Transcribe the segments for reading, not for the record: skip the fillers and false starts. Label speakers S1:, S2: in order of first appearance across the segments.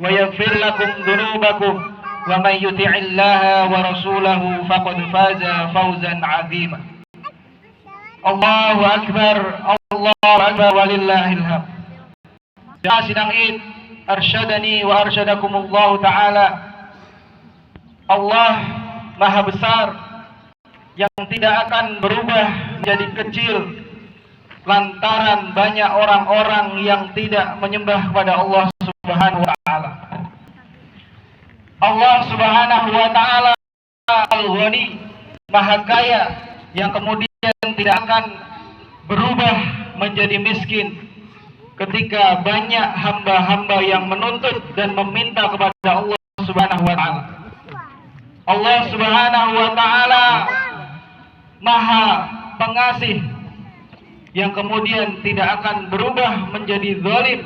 S1: ويغفر لكم ذنوبكم ومن يطع الله ورسوله فقد فاز فوزا عظيما. Allahu Akbar, Allahu Akbar walillahil hamd. Jamaah sidang Id, arsyadani wa arsyadakumullah ta'ala. Allah Maha Besar yang tidak akan berubah menjadi kecil lantaran banyak orang-orang yang tidak menyembah kepada Allah Subhanahu wa ta'ala. Allah Subhanahu wa ta'ala Al-Ghani, Maha Kaya, yang kemudian tidak akan berubah menjadi miskin ketika banyak hamba-hamba yang menuntut dan meminta kepada Allah Subhanahu wa ta'ala. Allah Subhanahu wa ta'ala Maha Pengasih yang kemudian tidak akan berubah menjadi zalim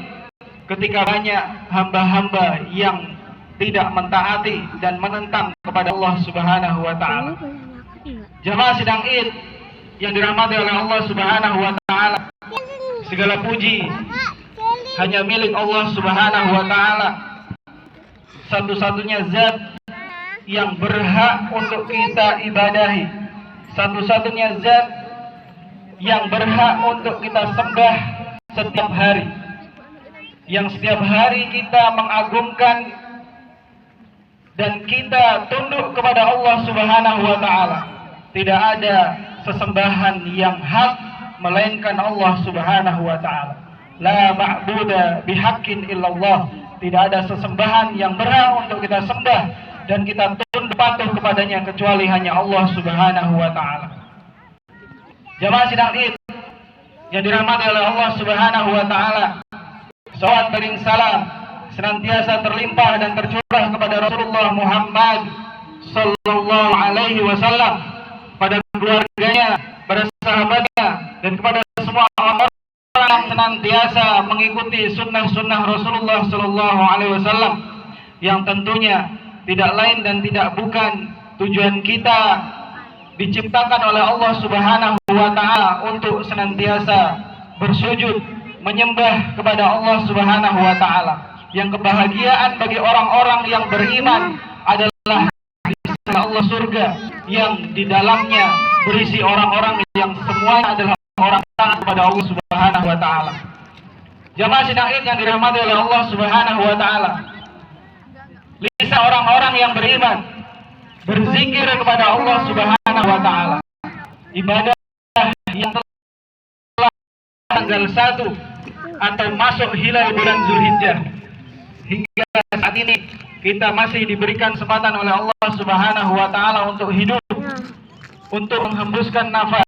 S1: ketika banyak hamba-hamba yang tidak mentaati dan menentang kepada Allah Subhanahu wa ta'ala. Jamaah sidang Id yang dirahmati oleh Allah Subhanahu wa ta'ala, segala puji hanya milik Allah Subhanahu wa ta'ala, satu-satunya zat yang berhak untuk kita ibadahi, satu-satunya zat yang berhak untuk kita sembah setiap hari, yang setiap hari kita mengagungkan dan kita tunduk kepada Allah Subhanahu wa ta'ala. Tidak ada sesembahan yang hak melainkan Allah Subhanahu wa ta'ala. La ma'buda bihaqqin illallah. Tidak ada sesembahan yang berhak untuk kita sembah dan kita tunduk patuh kepadanya kecuali hanya Allah Subhanahu wa ta'ala. Jamaah sidang Id yang dirahmati oleh Allah Subhanahu wa ta'ala, salawat dan salam senantiasa terlimpah dan tercurah kepada Rasulullah Muhammad sallallahu alaihi wasallam, pada keluarganya, pada sahabatnya, dan kepada semua orang yang senantiasa mengikuti sunnah-sunnah Rasulullah sallallahu alaihi wasallam, yang tentunya tidak lain dan tidak bukan tujuan kita diciptakan oleh Allah Subhanahu wa ta'ala untuk senantiasa bersujud menyembah kepada Allah Subhanahu wa ta'ala. Yang kebahagiaan bagi orang-orang yang beriman adalah Allah surga yang di dalamnya berisi orang-orang yang semuanya adalah orang taat kepada Allah Subhanahu wa ta'ala. Jamaah sidang Id yang dirahmati oleh Allah Subhanahu wa ta'ala, lisan orang-orang yang beriman berzikir kepada Allah Subhanahu wa ta'ala. Ibadah yang telah tanggal 1 atau masuk hilal bulan Zulhijjah hingga saat ini kita masih diberikan kesempatan oleh Allah Subhanahu wa ta'ala untuk hidup, untuk menghembuskan nafas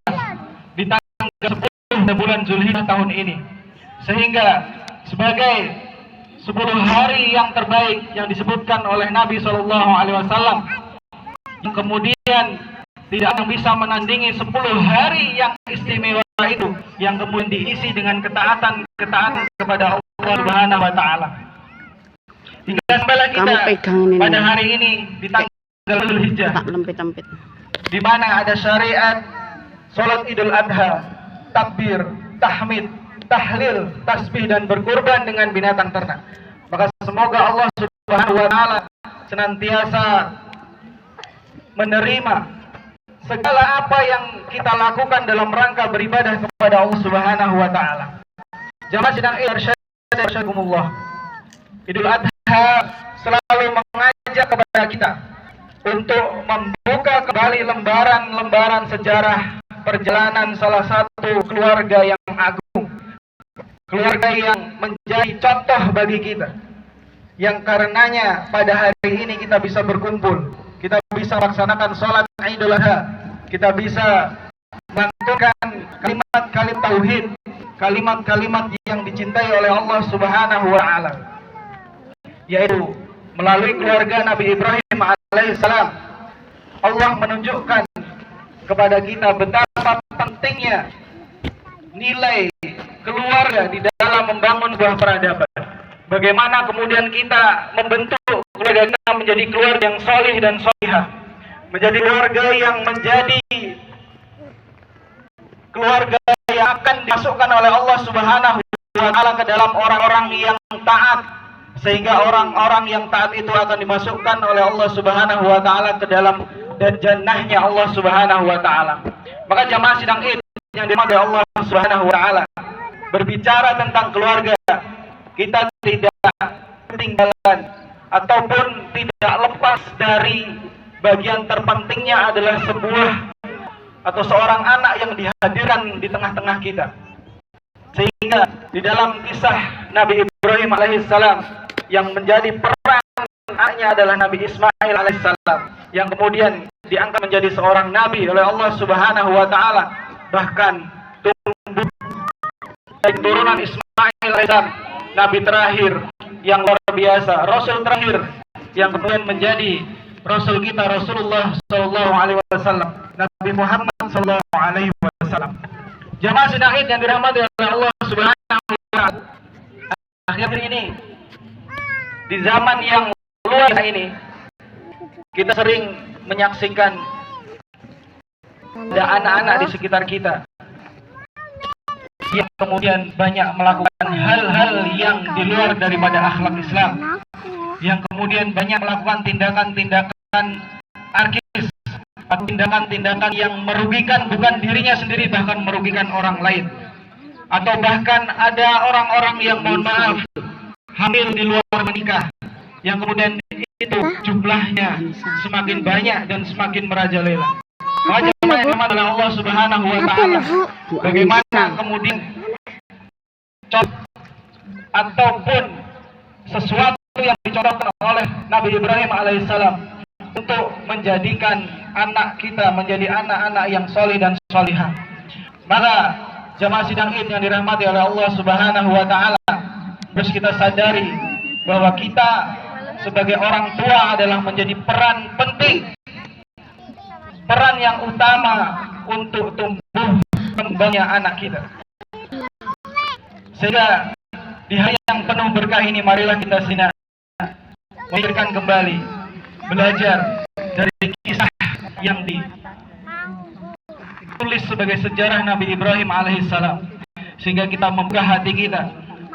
S1: di tanggal 10 bulan Zulhijjah tahun ini, sehingga sebagai 10 hari yang terbaik yang disebutkan oleh Nabi SAW, yang kemudian tidak akan bisa menandingi 10 hari yang istimewa itu, yang kemudian diisi dengan ketaatan kepada Allah Subhanahu wa ta'ala. Hingga sampai kita pada hari ini di tanggal Zulhijjah, di mana ada syariat salat Idul Adha, takbir, tahmid, tahlil, tasbih, dan berkurban dengan binatang ternak. Maka semoga Allah Subhanahu wa ta'ala senantiasa menerima segala apa yang kita lakukan dalam rangka beribadah kepada Allah Subhanahu wa ta'ala. Jamaah sidang irsyadkumullah, Idul Adha selalu mengajak kepada kita untuk membuka kembali lembaran-lembaran sejarah perjalanan salah satu keluarga yang agung, keluarga yang menjadi contoh bagi kita, yang karenanya pada hari ini kita bisa berkumpul, kita bisa melaksanakan sholat Idul Adha, kita bisa mengaturkan kalimat-kalimat tauhid, kalimat-kalimat yang dicintai oleh Allah Subhanahu wa ta'ala, yaitu melalui keluarga Nabi Ibrahim alaihissalam. Allah menunjukkan kepada kita betapa pentingnya nilai keluarga di dalam membangun sebuah peradaban. Bagaimana kemudian kita membentuk keluarga kita menjadi keluarga yang solih dan solihah, menjadi keluarga yang menjadi keluarga yang akan dimasukkan oleh Allah Subhanahu wa ta'ala ke dalam orang-orang yang taat sehingga orang-orang yang taat itu akan dimasukkan oleh Allah Subhanahu wa taala ke dalam jannahnya Allah Subhanahu wa taala. Maka jamaah sidang Id yang dirahmati Allah Subhanahu wa taala, berbicara tentang keluarga, kita tidak ketinggalan ataupun tidak lepas dari bagian terpentingnya adalah sebuah atau seorang anak yang dihadirkan di tengah-tengah kita. Sehingga di dalam kisah Nabi Ibrahim alaihissalam yang menjadi peran anaknya adalah Nabi Ismail alaihissalam, yang kemudian diangkat menjadi seorang nabi oleh Allah Subhanahu wa taala. Bahkan tumbuh dari turunan Ismail alaihissalam, nabi terakhir yang luar biasa, rasul terakhir yang kemudian menjadi rasul kita, Rasulullah sallallahu alaihi wasallam, Nabi Muhammad sallallahu alaihi wasallam. Jamaah sidang Id yang dirahmati oleh Allah Subhanahu wa taala, akhir ini di zaman yang luar ini kita sering menyaksikan ada anak-anak di sekitar kita yang kemudian banyak melakukan hal-hal yang di luar daripada akhlak Islam, yang kemudian banyak melakukan tindakan-tindakan anarkis atau tindakan-tindakan yang merugikan bukan dirinya sendiri, bahkan merugikan orang lain. Atau bahkan ada orang-orang yang, mohon maaf, hamil di luar menikah, yang kemudian itu jumlahnya semakin banyak dan semakin merajalela. Bagaimana dengan Allah Subhanahu wa taala? Bagaimana kemudian ataupun sesuatu yang dicontohkan oleh Nabi Ibrahim alaihissalam untuk menjadikan anak kita menjadi anak-anak yang soleh dan solihah. Maka jamaah sidang Id yang dirahmati oleh Allah Subhanahu wa taala, terus kita sadari bahwa kita sebagai orang tua adalah menjadi peran penting, peran yang utama untuk tumbuh kembangnya anak kita. Sehingga di hari yang penuh berkah ini, marilah kita memikirkan kembali, belajar dari kisah yang ditulis sebagai sejarah Nabi Ibrahim alaihissalam, sehingga kita membuka hati kita,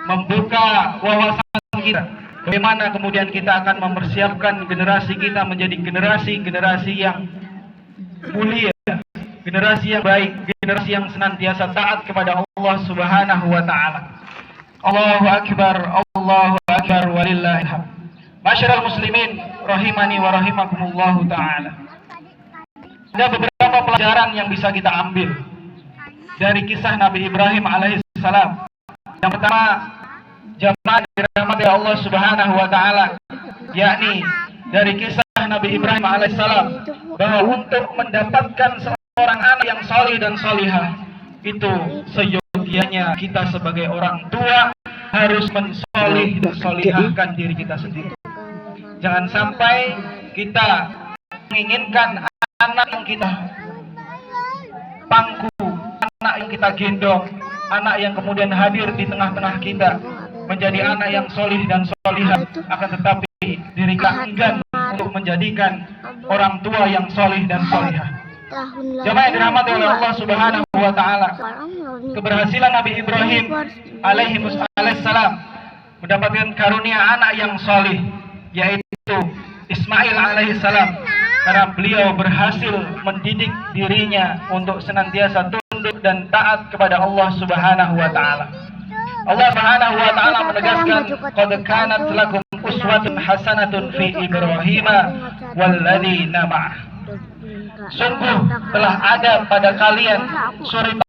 S1: membuka wawasan kita, bagaimana kemudian kita akan mempersiapkan generasi kita menjadi generasi-generasi yang mulia, generasi yang baik, generasi yang senantiasa taat kepada Allah Subhanahu wa taala. Allahu akbar, Allahu akbar, walillahil hamd. Masyarul muslimin rahimani wa rahimakumullahu taala. Ada beberapa pelajaran yang bisa kita ambil dari kisah Nabi Ibrahim alaihissalam. Yang pertama, jamaah dirahmati Allah Subhanahu wa taala, yakni dari kisah Nabi Ibrahim alaihissalam, bahwa untuk mendapatkan seorang anak yang salih dan salihah, itu seyogianya kita sebagai orang tua harus mensolih dan solihahkan diri kita sendiri. Jangan sampai kita menginginkan anak yang kita pangku, anak yang kita gendong, anak yang kemudian hadir di tengah-tengah kita menjadi anak yang solih dan solihah, akan tetapi diri kita enggan untuk menjadikan orang tua yang solih dan solihah. Jamaah yang dirahmati oleh Allah Subhanahu wa taala, keberhasilan Nabi Ibrahim alaihissalam mendapatkan karunia anak yang solih, yaitu Ismail alaihissalam, karena beliau berhasil mendidik dirinya untuk senantiasa tunduk dan taat kepada Allah Subhanahu wa taala. Allah Subhanahu wa taala menegaskan, qad kanat lakum uswatun hasanatun fi Ibrahim walladzina ma'ah. Sungguh telah ada pada kalian suri